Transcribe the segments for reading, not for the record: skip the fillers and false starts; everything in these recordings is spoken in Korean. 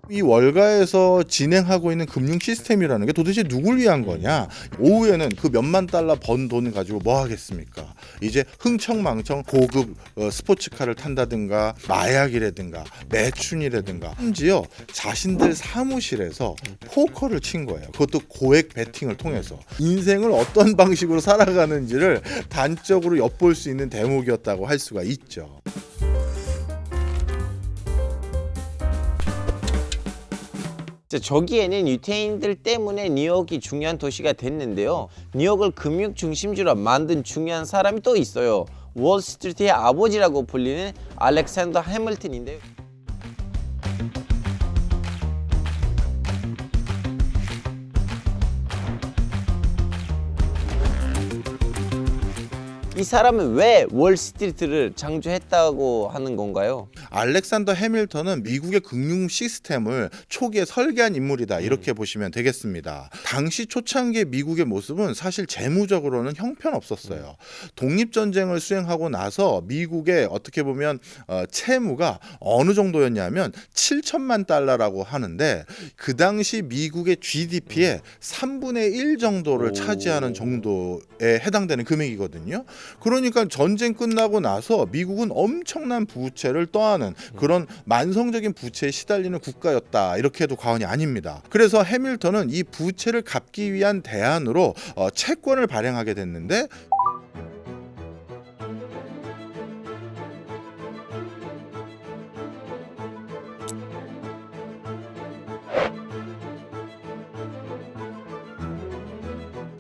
이 월가에서 진행하고 있는 금융 시스템이라는 게 도대체 누굴 위한 거냐? 오후에는 그 몇만 달러 번 돈 가지고 뭐 하겠습니까? 이제 흥청망청 고급 스포츠카를 탄다든가 마약이라든가 매춘이라든가 심지어 자신들 사무실에서 포커를 친 거예요. 그것도 고액 베팅을 통해서 인생을 어떤 방식으로 살아가는지를 단적으로 엿볼 수 있는 대목이었다고 할 수가 있죠. 저기에는 유태인들 때문에 뉴욕이 중요한 도시가 됐는데요. 뉴욕을 금융 중심지로 만든 중요한 사람이 또 있어요. 월스트리트의 아버지라고 불리는 알렉산더 해밀턴인데요. 이 사람은 왜 월스트리트를 창조했다고 하는 건가요? 알렉산더 해밀턴은 미국의 금융 시스템을 초기에 설계한 인물이다 이렇게 보시면 되겠습니다. 당시 초창기 미국의 모습은 사실 재무적으로는 형편없었어요. 독립전쟁을 수행하고 나서 미국의 어떻게 보면 채무가 어느 정도였냐면 7천만 달러라고 하는데 그 당시 미국의 GDP의 3분의 1 정도를 차지하는 정도에 해당되는 금액이거든요. 그러니까 전쟁 끝나고 나서 미국은 엄청난 부채를 떠안은 그런 만성적인 부채에 시달리는 국가였다 이렇게 해도 과언이 아닙니다. 그래서 해밀턴은 이 부채를 갚기 위한 대안으로 채권을 발행하게 됐는데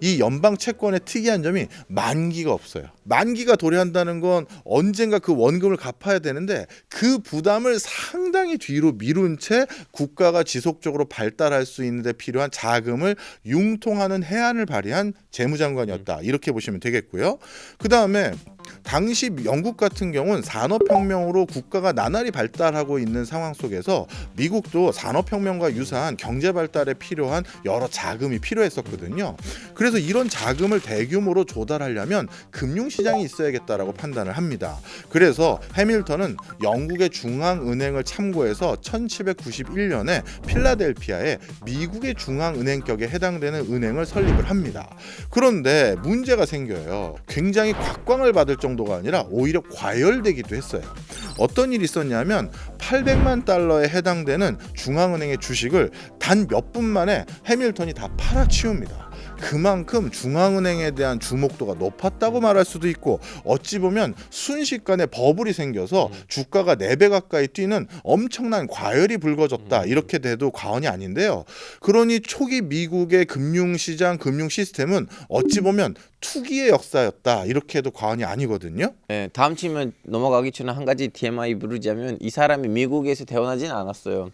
이 연방 채권의 특이한 점이 만기가 없어요. 만기가 도래한다는 건 언젠가 그 원금을 갚아야 되는데 그 부담을 상당히 뒤로 미룬 채 국가가 지속적으로 발달할 수 있는 데 필요한 자금을 융통하는 해안을 발휘한 재무장관이었다. 이렇게 보시면 되겠고요. 그다음에 당시 영국 같은 경우는 산업혁명으로 국가가 나날이 발달하고 있는 상황 속에서 미국도 산업혁명과 유사한 경제 발달에 필요한 여러 자금이 필요했었거든요. 그래서 이런 자금을 대규모로 조달하려면 금융시장이 있어야겠다라고 판단을 합니다. 그래서 해밀턴은 영국의 중앙은행을 참고해서 1791년에 필라델피아에 미국의 중앙은행격에 해당되는 은행을 설립을 합니다. 그런데 문제가 생겨요. 굉장히 곽광을 받을 정도가 아니라 오히려 과열되기도 했어요. 어떤 일이 있었냐면 800만 달러에 해당되는 중앙은행의 주식을 단 몇 분 만에 해밀턴이 다 팔아치웁니다. 그만큼 중앙은행에 대한 주목도가 높았다고 말할 수도 있고 어찌 보면 순식간에 버블이 생겨서 주가가 4배 가까이 뛰는 엄청난 과열이 불거졌다 이렇게 돼도 과언이 아닌데요. 그러니 초기 미국의 금융시장, 금융 시스템은 어찌 보면 투기의 역사였다 이렇게 해도 과언이 아니거든요. 네, 다음 질문 넘어가기 전에 한 가지 TMI 부르자면 이 사람이 미국에서 태어나진 않았어요.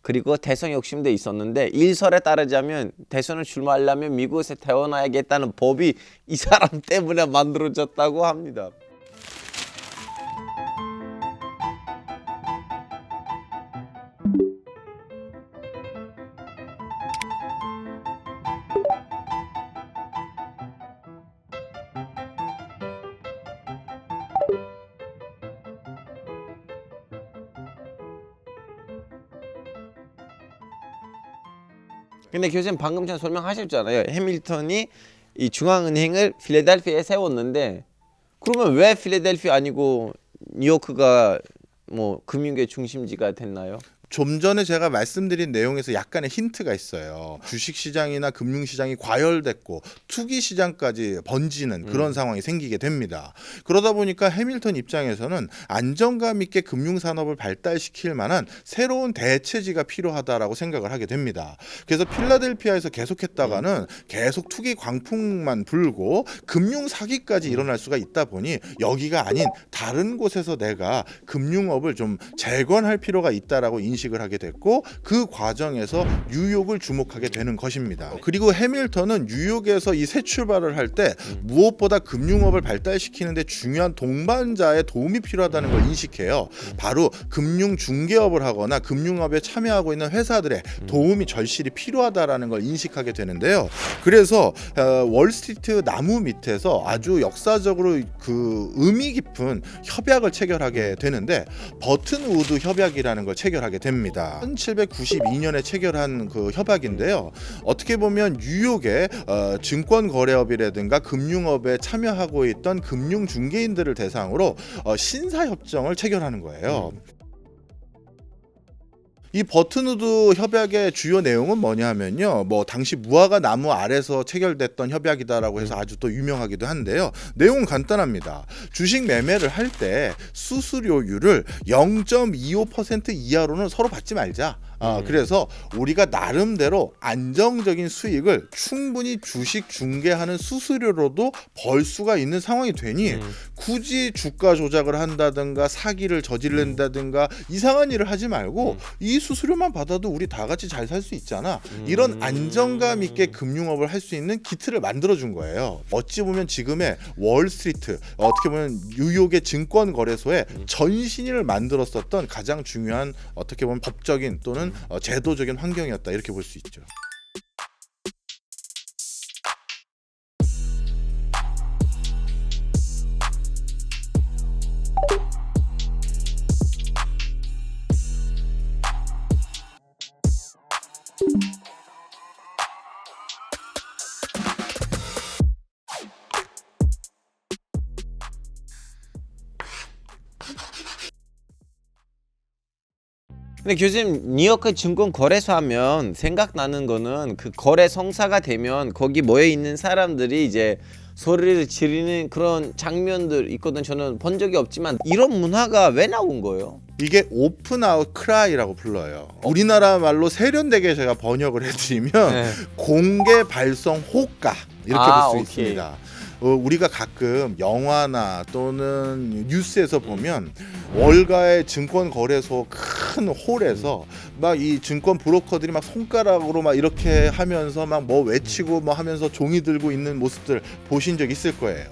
그리고 대선 욕심도 있었는데 일설에 따르자면 대선을 출마하려면 미국에서 태어나야겠다는 법이 이 사람 때문에 만들어졌다고 합니다. 근데 교수님 방금 전에 설명하셨잖아요. 해밀턴이 이 중앙은행을 필라델피아에 세웠는데 그러면 왜 필라델피아 아니고 뉴요크가 뭐 금융계 중심지가 됐나요? 좀 전에 제가 말씀드린 내용에서 약간의 힌트가 있어요. 주식시장이나 금융시장이 과열됐고 투기시장까지 번지는 그런 상황이 생기게 됩니다. 그러다 보니까 해밀턴 입장에서는 안정감 있게 금융산업을 발달시킬 만한 새로운 대체지가 필요하다라고 생각을 하게 됩니다. 그래서 필라델피아에서 계속했다가는 계속 투기 광풍만 불고 금융 사기까지 일어날 수가 있다 보니 여기가 아닌 다른 곳에서 내가 금융업을 좀 재건할 필요가 있다라고 인식을 하게 됐고 그 과정에서 뉴욕을 주목하게 되는 것입니다. 그리고 해밀턴은 뉴욕에서 이 새 출발을 할 때 무엇보다 금융업을 발달시키는 데 중요한 동반자의 도움이 필요하다는 걸 인식해요. 바로 금융 중개업을 하거나 금융업에 참여하고 있는 회사들의 도움이 절실히 필요하다라는 걸 인식하게 되는데요. 그래서 월스트리트 나무 밑에서 아주 역사적으로 그 의미 깊은 협약을 체결하게 되는데 버튼 우드 협약이라는 걸 체결하게 됩니다. 됩니다. 1792년에 체결한 그 협약인데요. 어떻게 보면 뉴욕의 증권거래업이라든가 금융업에 참여하고 있던 금융중개인들을 대상으로 신사협정을 체결하는 거예요. 이 버튼우드 협약의 주요 내용은 뭐냐면요. 뭐 당시 무화과 나무 아래서 체결됐던 협약이다라고 해서 아주 또 유명하기도 한데요. 내용은 간단합니다. 주식 매매를 할 때 수수료율을 0.25% 이하로는 서로 받지 말자. 그래서 우리가 나름대로 안정적인 수익을 충분히 주식 중개하는 수수료로도 벌 수가 있는 상황이 되니 굳이 주가 조작을 한다든가 사기를 저지른다든가 이상한 일을 하지 말고 이 수수료만 받아도 우리 다 같이 잘 살 수 있잖아. 이런 안정감 있게 금융업을 할 수 있는 기틀을 만들어준 거예요. 어찌 보면 지금의 월스트리트, 어떻게 보면 뉴욕의 증권거래소의 전신을 만들었었던 가장 중요한 어떻게 보면 법적인 또는 제도적인 환경이었다 이렇게 볼 수 있죠. 근데 교수님 뉴욕 증권 거래소 하면 생각나는 거는 그 거래 성사가 되면 거기 모여 있는 사람들이 이제 소리를 지르는 그런 장면들 있거든. 저는 본 적이 없지만 이런 문화가 왜 나온 거예요? 이게 오픈 아웃 크라이라고 불러요. 우리나라 말로 세련되게 제가 번역을 해드리면 네. 공개 발성 호가 이렇게 볼 수 오케이. 있습니다. 우리가 가끔 영화나 또는 뉴스에서 보면 월가의 증권 거래소 큰 홀에서 막 이 증권 브로커들이 막 손가락으로 막 이렇게 하면서 막 뭐 외치고 뭐 하면서 종이 들고 있는 모습들 보신 적 있을 거예요.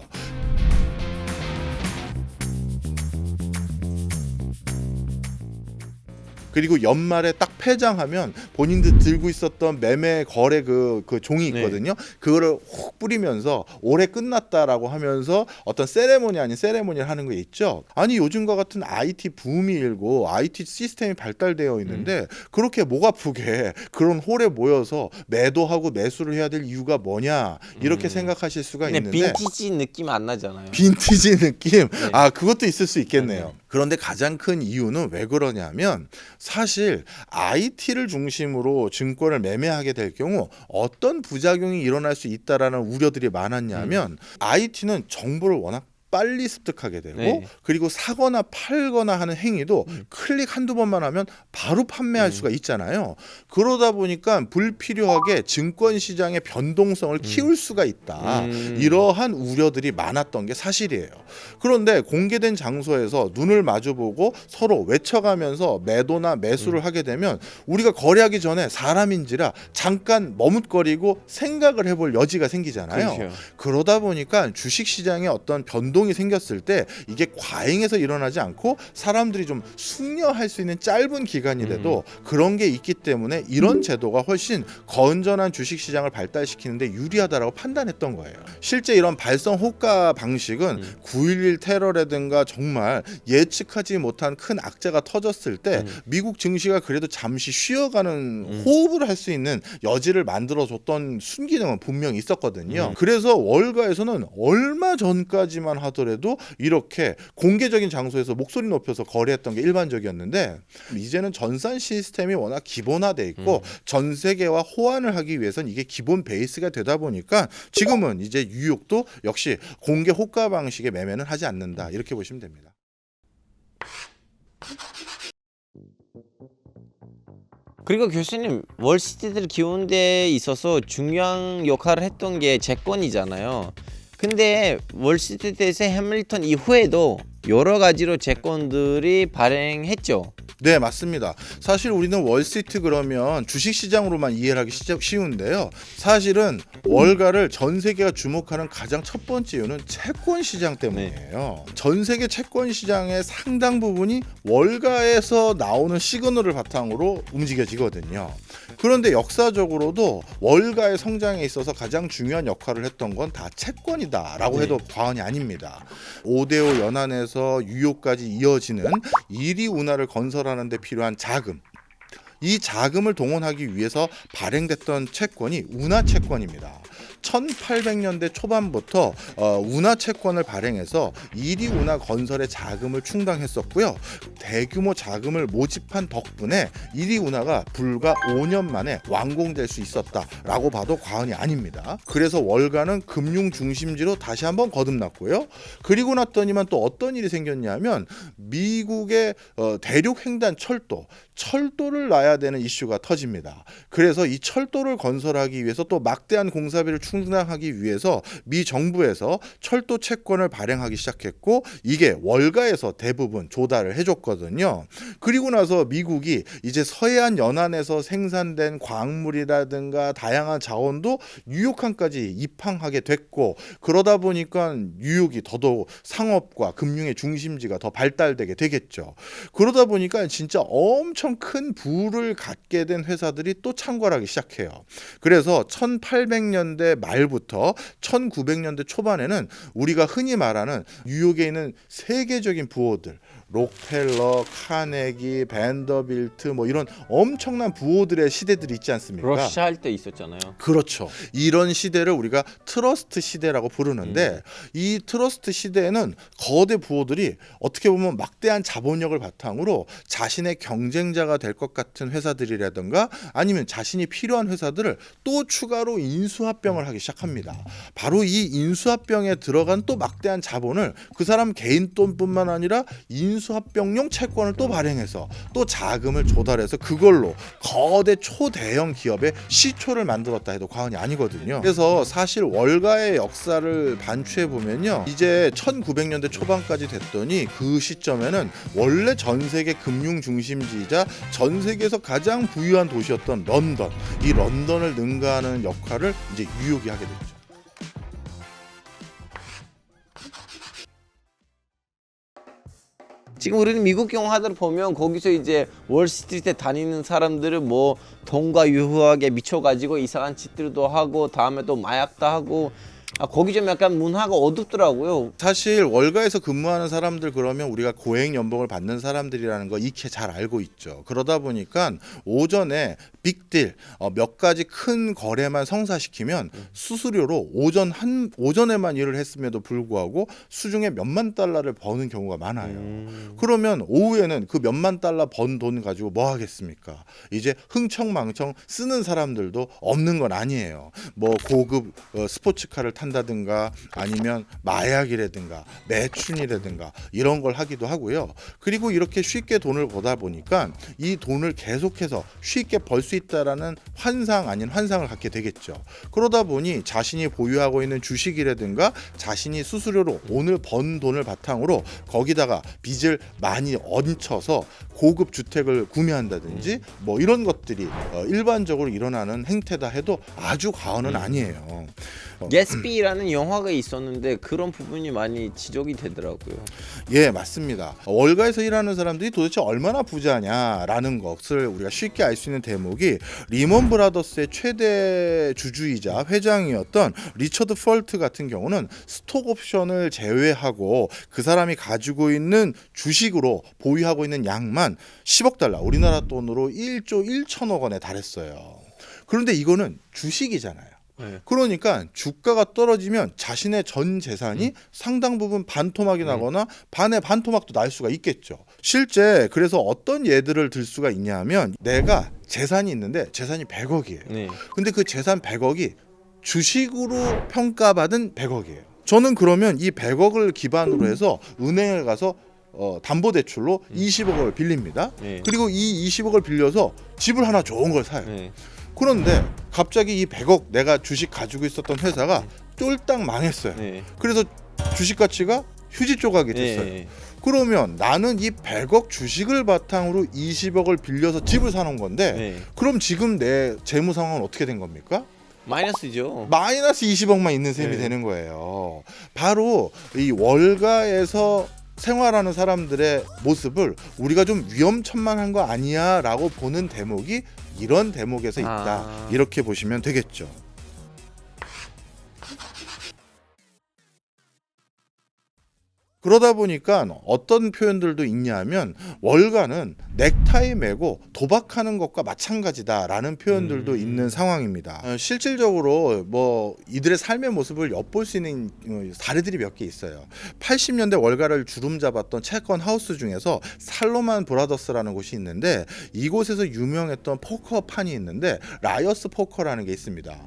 그리고 연말에 딱 폐장하면 본인들 들고 있었던 매매 거래 그 종이 있거든요. 그거를 훅 뿌리면서 올해 끝났다라고 하면서 어떤 세레모니 아닌 세레모니를 하는 거 있죠. 아니 요즘과 같은 IT 붐이 일고 IT 시스템이 발달되어 있는데 그렇게 목 아프게 그런 홀에 모여서 매도하고 매수를 해야 될 이유가 뭐냐 이렇게 생각하실 수가 근데 있는데 빈티지 느낌 안 나잖아요. 빈티지 느낌? 네. 그것도 있을 수 있겠네요. 네. 그런데 가장 큰 이유는 왜 그러냐면 사실 IT를 중심으로 증권을 매매하게 될 경우 어떤 부작용이 일어날 수 있다라는 우려들이 많았냐면 IT는 정보를 워낙 빨리 습득하게 되고 네. 그리고 사거나 팔거나 하는 행위도 클릭 한두 번만 하면 바로 판매할 수가 있잖아요. 그러다 보니까 불필요하게 증권 시장의 변동성을 키울 수가 있다. 이러한 우려들이 많았던 게 사실이에요. 그런데 공개된 장소에서 눈을 마주보고 서로 외쳐가면서 매도나 매수를 하게 되면 우리가 거래하기 전에 사람인지라 잠깐 머뭇거리고 생각을 해볼 여지가 생기잖아요. 그렇죠. 그러다 보니까 주식 시장에 어떤 변동이 생겼을 때 이게 과잉해서 일어나지 않고 사람들이 좀 숙려할 수 있는 짧은 기간이라도 그런 게 있기 때문에 이런 제도가 훨씬 건전한 주식 시장을 발달시키는데 유리하다라고 판단했던 거예요. 실제 이런 발성 호가 방식은 9.11 테러라든가 정말 예측하지 못한 큰 악재가 터졌을 때 미국 증시가 그래도 잠시 쉬어가는 호흡을 할 수 있는 여지를 만들어줬던 순기능은 분명히 있었거든요. 그래서 월가에서는 얼마 전까지만 하더라도 이렇게 공개적인 장소에서 목소리 높여서 거래했던 게 일반적이었는데 이제는 전산 시스템이 워낙 기본화돼 있고 전 세계와 호환을 하기 위해서는 이게 기본 베이스가 되다 보니까 지금은 이제 뉴욕도 역시 공개 호가 방식의 매매는 하지 않는다 이렇게 보시면 됩니다. 그리고 교수님 월스트리트를 키우는 데 있어서 중요한 역할을 했던 게 채권이잖아요. 근데 월스트리트에서 해밀턴 이후에도 여러 가지로 채권들이 발행했죠. 네, 맞습니다. 사실 우리는 월스트리트 그러면 주식시장으로만 이해를 하기 쉬운데요. 사실은 월가를 전 세계가 주목하는 가장 첫 번째 이유는 채권시장 때문이에요. 전 세계 채권시장의 상당 부분이 월가에서 나오는 시그널을 바탕으로 움직여지거든요. 그런데 역사적으로도 월가의 성장에 있어서 가장 중요한 역할을 했던 건 다 채권이다라고 해도 과언이 아닙니다. 5대5 연안에서 뉴욕까지 이어지는 1위 운하를 건설하는 데 필요한 자금 이 자금을 동원하기 위해서 발행됐던 채권이 운하 채권입니다. 1800년대 초반부터 운하 채권을 발행해서 이리 운하 건설의 자금을 충당했었고요. 대규모 자금을 모집한 덕분에 이리 운하가 불과 5년 만에 완공될 수 있었다라고 봐도 과언이 아닙니다. 그래서 월가는 금융 중심지로 다시 한번 거듭났고요. 그리고 났더니만 또 어떤 일이 생겼냐면 미국의 대륙 횡단 철도를 놔야 되는 이슈가 터집니다. 그래서 이 철도를 건설하기 위해서 또 막대한 공사비를 충당하기 위해서 미 정부에서 철도 채권을 발행하기 시작했고 이게 월가에서 대부분 조달을 해줬거든요. 그리고 나서 미국이 이제 서해안 연안에서 생산된 광물이라든가 다양한 자원도 뉴욕항까지 입항하게 됐고 그러다 보니까 뉴욕이 더더욱 상업과 금융의 중심지가 더 발달되게 되겠죠. 그러다 보니까 진짜 엄청 큰 부를 갖게 된 회사들이 또 창궐하기 시작해요. 그래서 1800년대 말부터 1900년대 초반에는 우리가 흔히 말하는 뉴욕에 있는 세계적인 부호들 록펠러, 카네기, 밴더빌트 뭐 이런 엄청난 부호들의 시대들이 있지 않습니까? 러시아 할 때 있었잖아요. 그렇죠. 이런 시대를 우리가 트러스트 시대라고 부르는데 이 트러스트 시대에는 거대 부호들이 어떻게 보면 막대한 자본력을 바탕으로 자신의 경쟁자가 될 것 같은 회사들이라든가 아니면 자신이 필요한 회사들을 또 추가로 인수합병을 하기 시작합니다. 바로 이 인수합병에 들어간 또 막대한 자본을 그 사람 개인 돈뿐만 아니라 인수합병용 채권을 또 발행해서 또 자금을 조달해서 그걸로 거대 초대형 기업의 시초를 만들었다 해도 과언이 아니거든요. 그래서 사실 월가의 역사를 반추해 보면요, 이제 1900년대 초반까지 됐더니 그 시점에는 원래 전 세계 금융 중심지이자 전 세계에서 가장 부유한 도시였던 런던, 이 런던을 능가하는 역할을 이제 뉴욕이 하게 됐죠. 지금 우리는 미국 영화들을 보면 거기서 이제 월스트리트에 다니는 사람들은 뭐 돈과 유혹에 미쳐가지고 이상한 짓들도 하고 다음에 또 마약도 하고 거기 좀 약간 문화가 어둡더라고요. 사실 월가에서 근무하는 사람들 그러면 우리가 고액 연봉을 받는 사람들이라는 거 익히 잘 알고 있죠. 그러다 보니까 오전에 빅딜 몇 가지 큰 거래만 성사시키면 수수료로 오전에만 일을 했음에도 불구하고 수중에 몇만 달러를 버는 경우가 많아요. 그러면 오후에는 그 몇만 달러 번 돈 가지고 뭐 하겠습니까? 이제 흥청망청 쓰는 사람들도 없는 건 아니에요. 뭐 고급 스포츠카를 탄다든가 아니면 마약이라든가 매춘이라든가 이런 걸 하기도 하고요. 그리고 이렇게 쉽게 돈을 벌다 보니까 이 돈을 계속해서 쉽게 벌 수 있다라는 환상 아닌 환상을 갖게 되겠죠. 그러다 보니 자신이 보유하고 있는 주식이라든가 자신이 수수료로 오늘 번 돈을 바탕으로 거기다가 빚을 많이 얹혀서 고급 주택을 구매한다든지 뭐 이런 것들이 일반적으로 일어나는 행태다 해도 아주 과언은 아니에요. 게스비라는 영화가 있었는데 그런 부분이 많이 지적이 되더라고요. 예, 맞습니다. 월가에서 일하는 사람들이 도대체 얼마나 부자냐라는 것을 우리가 쉽게 알 수 있는 대목이 리먼 브라더스의 최대 주주이자 회장이었던 리처드 펄트 같은 경우는 스톡 옵션을 제외하고 그 사람이 가지고 있는 주식으로 보유하고 있는 양만 10억 달러, 우리나라 돈으로 1조 1천억 원에 달했어요. 그런데 이거는 주식이잖아요. 네. 그러니까 주가가 떨어지면 자신의 전 재산이 상당 부분 반토막이 나거나 반의 반토막도 날 수가 있겠죠. 실제 그래서 어떤 예들을 들 수가 있냐면 내가 재산이 있는데 재산이 100억이에요. 네. 근데 그 재산 100억이 주식으로 평가받은 100억이에요. 저는 그러면 이 100억을 기반으로 해서 은행에 가서 담보대출로 20억을 빌립니다. 네. 그리고 이 20억을 빌려서 집을 하나 좋은 걸 사요. 네. 그런데 갑자기 이 100억 내가 주식 가지고 있었던 회사가 쫄딱 망했어요. 네. 그래서 주식 가치가 휴지 조각이 됐어요. 네. 그러면 나는 이 100억 주식을 바탕으로 20억을 빌려서 집을 사놓은 건데 네. 그럼 지금 내 재무 상황은 어떻게 된 겁니까? 마이너스죠. 마이너스 20억만 있는 셈이 네. 되는 거예요. 바로 이 월가에서 생활하는 사람들의 모습을 우리가 좀 위험천만한 거 아니야 라고 보는 대목이 이런 대목에서 있다. 이렇게 보시면 되겠죠. 그러다 보니까 어떤 표현들도 있냐면 월가는 넥타이 메고 도박하는 것과 마찬가지다라는 표현들도 있는 상황입니다. 실질적으로 뭐 이들의 삶의 모습을 엿볼 수 있는 사례들이 몇 개 있어요. 80년대 월가를 주름 잡았던 채권 하우스 중에서 살로만 브라더스라는 곳이 있는데 이곳에서 유명했던 포커판이 있는데 라이어스 포커라는 게 있습니다.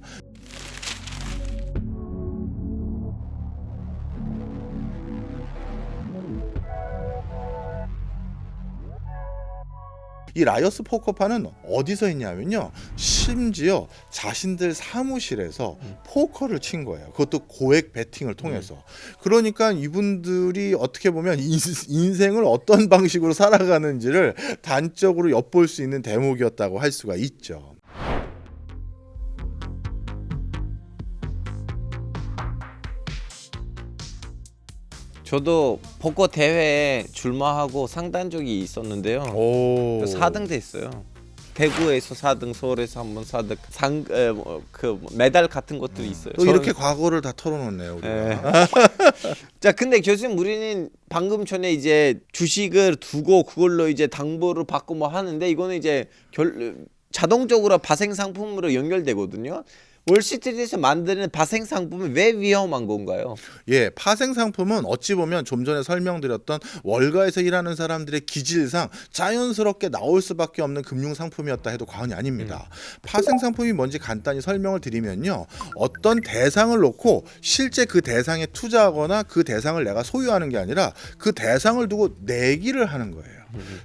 이 라이어스 포커판은 어디서 했냐면요, 심지어 자신들 사무실에서 포커를 친 거예요. 그것도 고액 베팅을 통해서. 그러니까 이분들이 어떻게 보면 인생을 어떤 방식으로 살아가는지를 단적으로 엿볼 수 있는 대목이었다고 할 수가 있죠. 저도 포커 대회에 출마하고 상단 적이 있었는데요. 오. 4등 됐어요. 대구에서 4등, 서울에서 한번 4등, 그 메달 같은 것들이 있어요. 또 이렇게 과거를 다 털어놓네요. 우리가. 예. 자, 근데 교수님, 우리는 방금 전에 이제 주식을 두고 그걸로 이제 담보를 받고 뭐 하는데 이거는 이제 자동적으로 파생 상품으로 연결되거든요. 월스트리트에서 만드는 파생 상품은 왜 위험한 건가요? 예, 파생 상품은 어찌 보면 좀 전에 설명드렸던 월가에서 일하는 사람들의 기질상 자연스럽게 나올 수밖에 없는 금융 상품이었다 해도 과언이 아닙니다. 파생 상품이 뭔지 간단히 설명을 드리면요, 어떤 대상을 놓고 실제 그 대상에 투자하거나 그 대상을 내가 소유하는 게 아니라 그 대상을 두고 내기를 하는 거예요.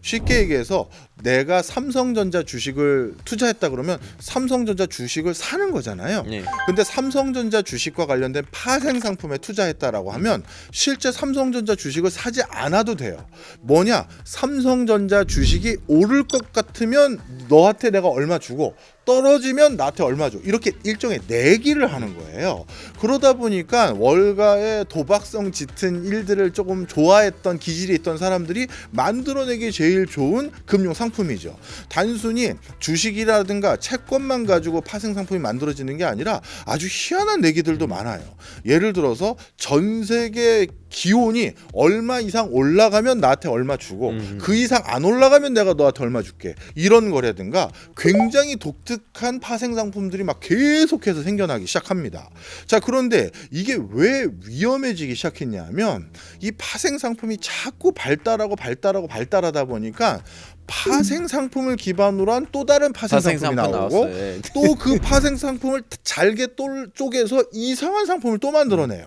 쉽게 얘기해서 내가 삼성전자 주식을 투자했다 그러면 삼성전자 주식을 사는 거잖아요. 네. 근데 삼성전자 주식과 관련된 파생 상품에 투자했다라고 하면 실제 삼성전자 주식을 사지 않아도 돼요. 뭐냐? 삼성전자 주식이 오를 것 같으면 너한테 내가 얼마 주고 떨어지면 나한테 얼마 줘. 이렇게 일종의 내기를 하는 거예요. 그러다 보니까 월가의 도박성 짙은 일들을 조금 좋아했던 기질이 있던 사람들이 만들어내기 제일 좋은 금융 상품이죠. 단순히 주식이라든가 채권만 가지고 파생 상품이 만들어지는 게 아니라 아주 희한한 내기들도 많아요. 예를 들어서 전 세계 기온이 얼마 이상 올라가면 나한테 얼마 주고 그 이상 안 올라가면 내가 너한테 얼마 줄게, 이런 거라든가 굉장히 독특한 파생 상품들이 막 계속해서 생겨나기 시작합니다. 자, 그런데 이게 왜 위험해지기 시작했냐면 이 파생 상품이 자꾸 발달하다 보니까 파생 상품을 기반으로 한 또 다른 파생 상품이 나오고 또 그 파생 상품을 잘게 쪼개서 이상한 상품을 또 만들어내요.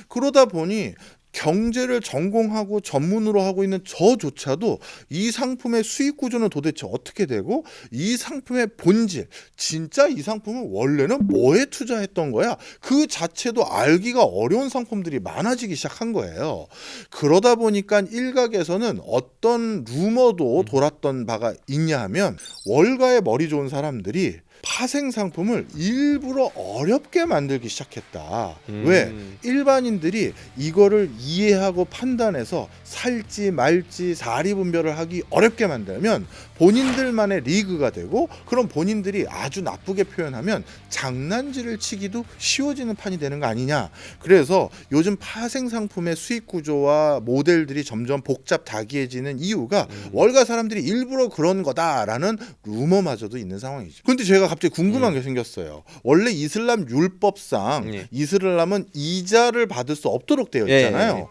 그러다 보니 경제를 전공하고 전문으로 하고 있는 저조차도 이 상품의 수익 구조는 도대체 어떻게 되고 이 상품의 본질, 진짜 이 상품은 원래는 뭐에 투자했던 거야, 그 자체도 알기가 어려운 상품들이 많아지기 시작한 거예요. 그러다 보니까 일각에서는 어떤 루머도 돌았던 바가 있냐 하면 월가의 머리 좋은 사람들이 파생 상품을 일부러 어렵게 만들기 시작했다. 왜? 일반인들이 이거를 이해하고 판단해서 살지 말지 사리분별을 하기 어렵게 만들면 본인들만의 리그가 되고, 그럼 본인들이 아주 나쁘게 표현하면 장난질을 치기도 쉬워지는 판이 되는 거 아니냐. 그래서 요즘 파생 상품의 수익 구조와 모델들이 점점 복잡다기해지는 이유가 월가 사람들이 일부러 그런 거다라는 루머마저도 있는 상황이죠. 그런데 제가 갑자기 궁금한 게 생겼어요. 원래 이슬람 율법상 이슬람은 이자를 받을 수 없도록 되어 있잖아요.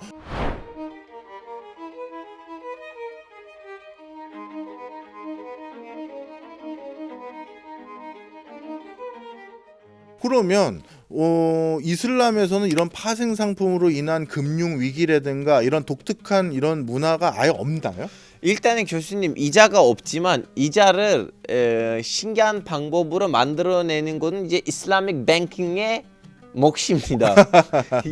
그러면 이슬람에서는 이런 파생 상품으로 인한 금융 위기라든가 이런 독특한 이런 문화가 아예 없나요? 일단은 교수님, 이자가 없지만 이자를 신기한 방법으로 만들어내는 것은 이제 이슬라믹 뱅킹의 몫입니다.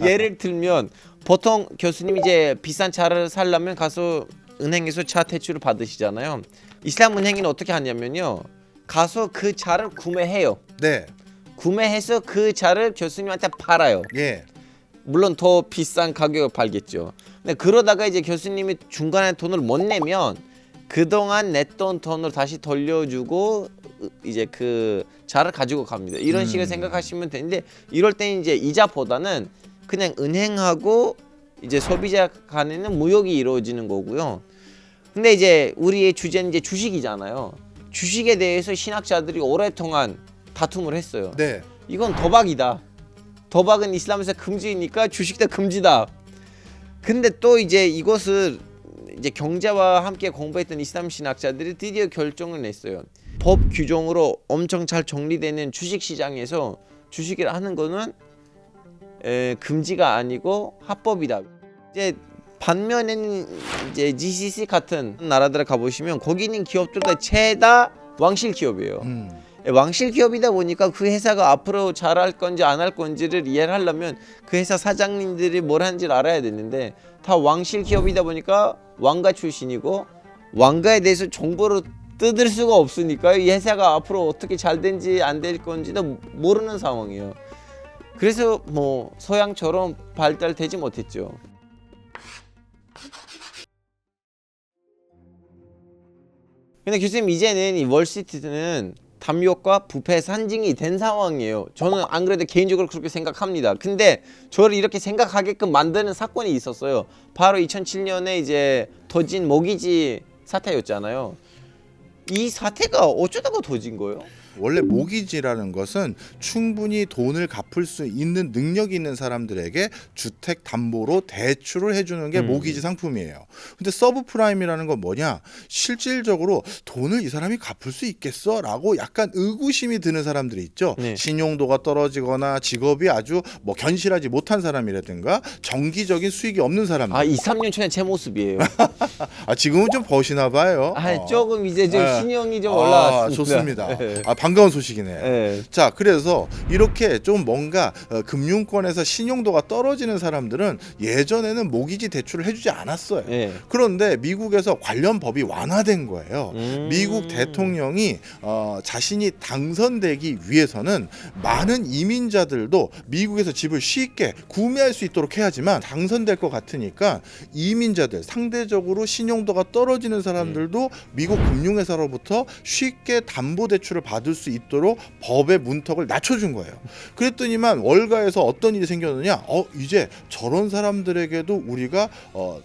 예를 들면 보통 교수님 이제 비싼 차를 살려면 가서 은행에서 차 대출을 받으시잖아요. 이슬람 은행은 어떻게 하냐면요, 가서 그 차를 구매해요. 네. 구매해서 그 차를 교수님한테 팔아요. 예. 물론 더 비싼 가격에 팔겠죠. 근데 그러다가 이제 교수님이 중간에 돈을 못 내면 그동안 냈던 돈을 다시 돌려주고 이제 그 차를 가지고 갑니다. 이런 식으로 생각하시면 되는데, 이럴 때 이제 이자보다는 그냥 은행하고 이제 소비자 간에는 무역이 이루어지는 거고요. 근데 이제 우리의 주제는 이제 주식이잖아요. 주식에 대해서 신학자들이 오랫동안 다툼을 했어요. 네. 이건 도박이다. 도박은 이슬람에서 금지니까 주식도 금지다. 근데 또 이제 이것을 이제 경제와 함께 공부했던 이슬람 신학자들이 드디어 결정을 냈어요. 법 규정으로 엄청 잘 정리되는 주식 시장에서 주식을 하는 거는 금지가 아니고 합법이다. 이제 반면에는 이제 GCC 같은 나라들 가보시면 거기 있는 기업들도 죄다 왕실 기업이에요. 왕실 기업이다 보니까 그 회사가 앞으로 잘할 건지 안 할 건지를 이해를 하려면 그 회사 사장님들이 뭘 하는지를 알아야 되는데 다 왕실 기업이다 보니까 왕가 출신이고 왕가에 대해서 정보를 뜯을 수가 없으니까 이 회사가 앞으로 어떻게 잘 된지 안 될 건지도 모르는 상황이에요. 그래서 뭐 서양처럼 발달되지 못했죠. 근데 교수님 이제는 이 월스트리트는 탐욕과 부패 산증이 된 상황이에요. 저는 안 그래도 개인적으로 그렇게 생각합니다. 근데 저를 이렇게 생각하게끔 만드는 사건이 있었어요. 바로 2007년에 이제 터진 모기지 사태였잖아요. 이 사태가 어쩌다가 터진 거예요? 원래 모기지라는 것은 충분히 돈을 갚을 수 있는 능력이 있는 사람들에게 주택 담보로 대출을 해주는 게 모기지 상품이에요. 근데 서브프라임이라는 건 뭐냐? 실질적으로 돈을 이 사람이 갚을 수 있겠어? 라고 약간 의구심이 드는 사람들이 있죠. 네. 신용도가 떨어지거나 직업이 아주 뭐 견실하지 못한 사람이라든가 정기적인 수익이 없는 사람들. 아, 2, 3년 전에 제 모습이에요. 지금은 좀 버시나 봐요. 조금 이제 좀 네. 신용이 좀 올라왔습니다. 좋습니다. 네. 반가운 소식이네요. 네. 자, 그래서 이렇게 좀 뭔가 금융권에서 신용도가 떨어지는 사람들은 예전에는 모기지 대출을 해주지 않았어요. 네. 그런데 미국에서 관련 법이 완화된 거예요. 미국 대통령이 자신이 당선되기 위해서는 많은 이민자들도 미국에서 집을 쉽게 구매할 수 있도록 해야지만 당선될 것 같으니까 이민자들, 상대적으로 신용도가 떨어지는 사람들도 미국 금융회사로부터 쉽게 담보대출을 받을 수 있도록 법의 문턱을 낮춰준 거예요. 그랬더니만 월가에서 어떤 일이 생겼느냐? 이제 저런 사람들에게도 우리가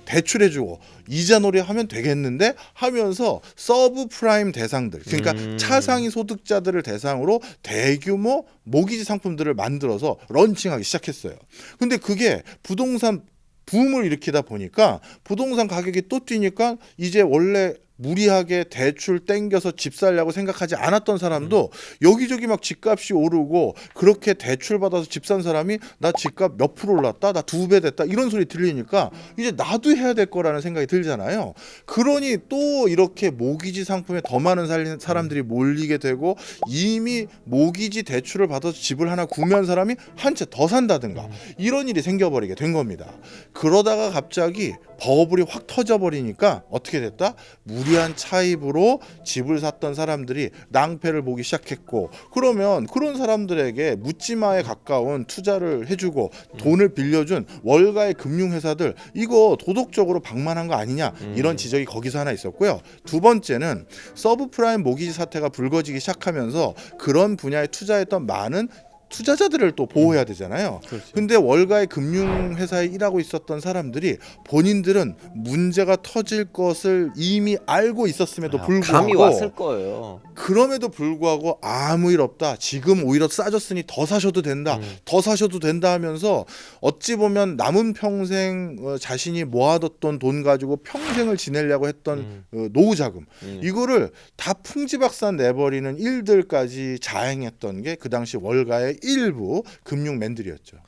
대출해주고 이자놀이 하면 되겠는데 하면서 서브프라임 대상들, 그러니까 차상위 소득자들을 대상으로 대규모 모기지 상품들을 만들어서 런칭하기 시작했어요. 근데 그게 부동산 붐을 일으키다 보니까 부동산 가격이 또 뛰니까 이제 원래 무리하게 대출 땡겨서 집 살려고 생각하지 않았던 사람도 여기저기 막 집값이 오르고 그렇게 대출 받아서 집 산 사람이 나 집값 몇 프로 올랐다, 나 2배 됐다 이런 소리 들리니까 이제 나도 해야 될 거라는 생각이 들잖아요. 그러니 또 이렇게 모기지 상품에 더 많은 사람들이 몰리게 되고 이미 모기지 대출을 받아서 집을 하나 구매한 사람이 한 채 더 산다든가 이런 일이 생겨버리게 된 겁니다. 그러다가 갑자기 버블이 확 터져버리니까 어떻게 됐다? 무리한 차입으로 집을 샀던 사람들이 낭패를 보기 시작했고, 그러면 그런 사람들에게 묻지마에 가까운 투자를 해주고 돈을 빌려준 월가의 금융회사들 이거 도덕적으로 방만한 거 아니냐 이런 지적이 거기서 하나 있었고요. 두 번째는 서브프라임 모기지 사태가 불거지기 시작하면서 그런 분야에 투자했던 많은 투자자들을 또 보호해야 되잖아요. 그렇죠. 근데 월가의 금융회사에 일하고 있었던 사람들이 본인들은 문제가 터질 것을 이미 알고 있었음에도 불구하고 감이 왔을 거예요. 그럼에도 불구하고 아무 일 없다. 지금 오히려 싸졌으니 더 사셔도 된다. 더 사셔도 된다 하면서 어찌 보면 남은 평생 자신이 모아뒀던 돈 가지고 평생을 지내려고 했던 노후 자금 이거를 다 풍지박산 내버리는 일들까지 자행했던 게 그 당시 월가의 일부 금융맨들이었죠.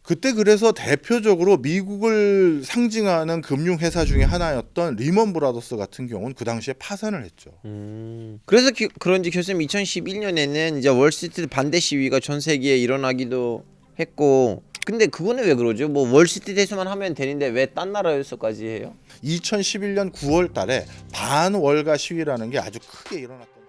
그때 그래서 대표적으로 미국을 상징하는 금융회사 중에 하나였던 리먼 브라더스 같은 경우는 그 당시에 파산을 했죠. 그래서 그런지 교수님 2011년에는 이제 월스트리트 반대 시위가 전 세계에 일어나기도 했고, 근데 그거는 왜 그러죠? 뭐 월스트리트에서만 하면 되는데 왜 딴 나라에서까지 해요? 2011년 9월 달에 반월가 시위라는 게 아주 크게 일어났던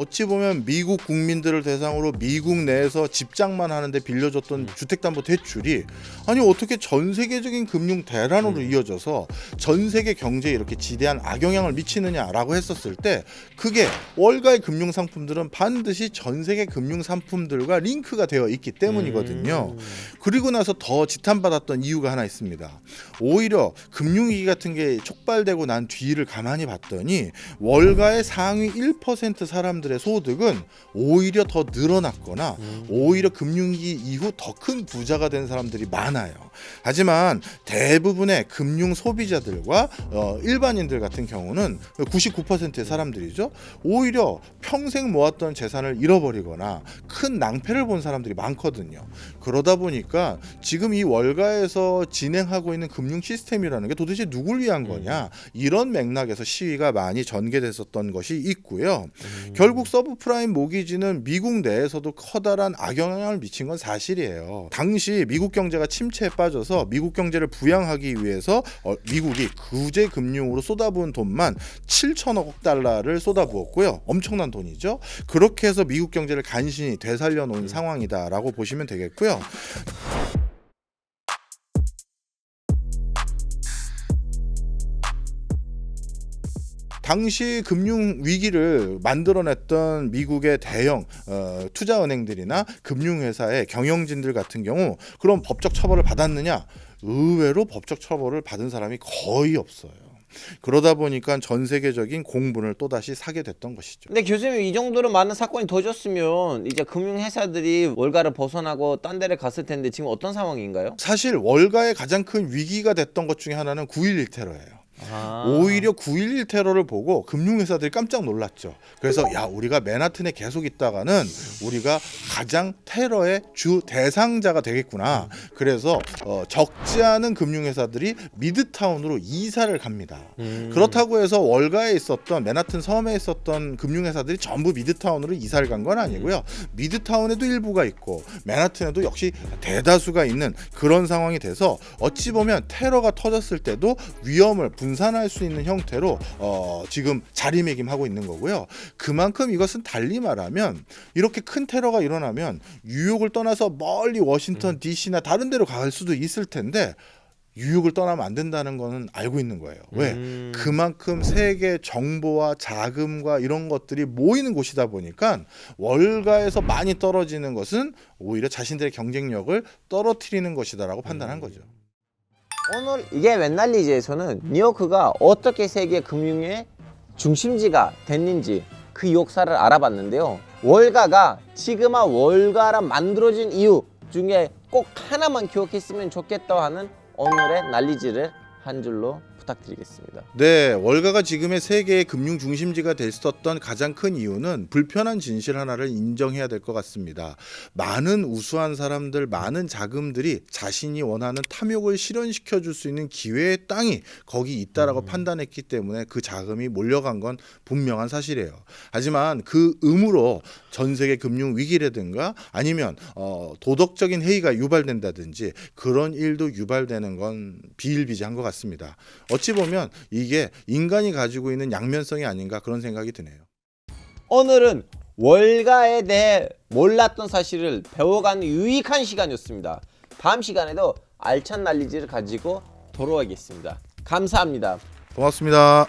어찌 보면 미국 국민들을 대상으로 미국 내에서 집장만 하는데 빌려줬던 주택담보대출이 아니 어떻게 전 세계적인 금융 대란으로 이어져서 전 세계 경제에 이렇게 지대한 악영향을 미치느냐라고 했었을 때 그게 월가의 금융 상품들은 반드시 전 세계 금융 상품들과 링크가 되어 있기 때문이거든요. 그리고 나서 더 지탄받았던 이유가 하나 있습니다. 오히려 금융위기 같은 게 촉발되고 난 뒤를 가만히 봤더니 월가의 상위 1% 사람들의 소득은 오히려 더 늘어났거나 오히려 금융위기 이후 더 큰 부자가 된 사람들이 많아요. 하지만 대부분의 금융 소비자들과 일반인들 같은 경우는 99%의 사람들이죠. 오히려 평생 모았던 재산을 잃어버리거나 큰 낭패를 본 사람들이 많거든요. 그러다 보니까 지금 이 월가에서 진행하고 있는 금융 시스템이라는 게 도대체 누굴 위한 거냐 이런 맥락에서 시위가 많이 전개됐었던 것이 있고요. 결국 서브프라임 모기지는 미국 내에서도 커다란 악영향을 미친 건 사실이에요. 당시 미국 경제가 침체에 빠져서 미국 경제를 부양하기 위해서 미국이 구제 금융으로 쏟아부은 돈만 7천억 달러를 쏟아부었고요. 엄청난 돈이죠. 그렇게 해서 미국 경제를 간신히 되살려 놓은 상황이다라고 보시면 되겠고요. 당시 금융 위기를 만들어냈던 미국의 대형 투자은행들이나 금융회사의 경영진들 같은 경우 그럼 법적 처벌을 받았느냐? 의외로 법적 처벌을 받은 사람이 거의 없어요. 그러다 보니까 전 세계적인 공분을 또다시 사게 됐던 것이죠. 근데 교수님 이 정도로 많은 사건이 터졌으면 이제 금융회사들이 월가를 벗어나고 딴 데를 갔을 텐데 지금 어떤 상황인가요? 사실 월가의 가장 큰 위기가 됐던 것 중에 하나는 9.11 테러예요. 오히려 9.11 테러를 보고 금융회사들이 깜짝 놀랐죠. 그래서 야 우리가 맨하튼에 계속 있다가는 우리가 가장 테러의 주 대상자가 되겠구나. 그래서 적지 않은 금융회사들이 미드타운으로 이사를 갑니다. 그렇다고 해서 월가에 있었던 맨하튼 섬에 있었던 금융회사들이 전부 미드타운으로 이사를 간 건 아니고요. 미드타운에도 일부가 있고 맨하튼에도 역시 대다수가 있는 그런 상황이 돼서 어찌 보면 테러가 터졌을 때도 위험을 분산할 수 있는 형태로 지금 자리매김하고 있는 거고요. 그만큼 이것은 달리 말하면 이렇게 큰 테러가 일어나면 뉴욕을 떠나서 멀리 워싱턴 DC나 다른 데로 갈 수도 있을 텐데 뉴욕을 떠나면 안 된다는 거는 알고 있는 거예요. 왜? 그만큼 세계 정보와 자금과 이런 것들이 모이는 곳이다 보니까 월가에서 많이 떨어지는 것은 오히려 자신들의 경쟁력을 떨어뜨리는 것이다라고 판단한 거죠. 오늘 이게 웬 난리지에서는 뉴요크가 어떻게 세계 금융의 중심지가 됐는지 그 역사를 알아봤는데요. 월가가 지금아 월가라 만들어진 이유 중에 꼭 하나만 기억했으면 좋겠다 하는 오늘의 난리지를 한 줄로 부탁드리겠습니다. 네, 월가가 지금의 세계의 금융 중심지가 됐었던 가장 큰 이유는 불편한 진실 하나를 인정해야 될 것 같습니다. 많은 우수한 사람들, 많은 자금들이 자신이 원하는 탐욕을 실현시켜 줄 수 있는 기회의 땅이 거기 있다라고 판단했기 때문에 그 자금이 몰려간 건 분명한 사실이에요. 하지만 그 의무로 전 세계 금융 위기라든가 아니면 도덕적인 해이가 유발된다든지 그런 일도 유발되는 건 비일비재한 것 같습니다. 어찌 보면 이게 인간이 가지고 있는 양면성이 아닌가 그런 생각이 드네요. 오늘은 월가에 대해 몰랐던 사실을 배워가는 유익한 시간이었습니다. 다음 시간에도 알찬 난리지를 가지고 돌아오겠습니다. 감사합니다. 고맙습니다.